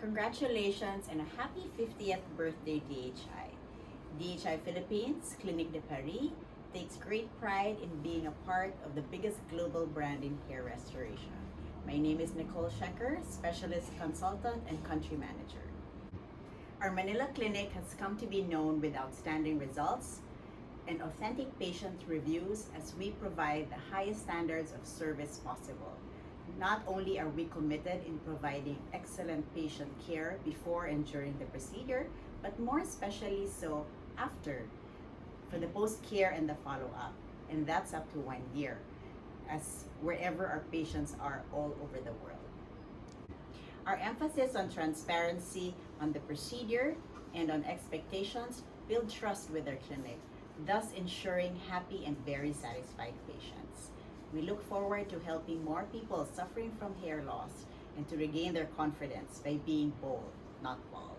Congratulations and a happy 50th birthday, DHI. DHI Philippines, Clinique de Paris, takes great pride in being a part of the biggest global brand in hair restoration. My name is Nicole, specialist consultant and country manager. Our Manila clinic has come to be known with outstanding results and authentic patient reviews as we provide the highest standards of service possible. Not only are we committed in providing excellent patient care before and during the procedure, but more especially so after, for the post-care and the follow-up. And that's up to 1 year, as wherever our patients are all over the world. Our emphasis on transparency on the procedure and on expectations build trust with our clinic, thus ensuring happy and very satisfied patients. We look forward to helping more people suffering from hair loss and to regain their confidence by being bold, not bald.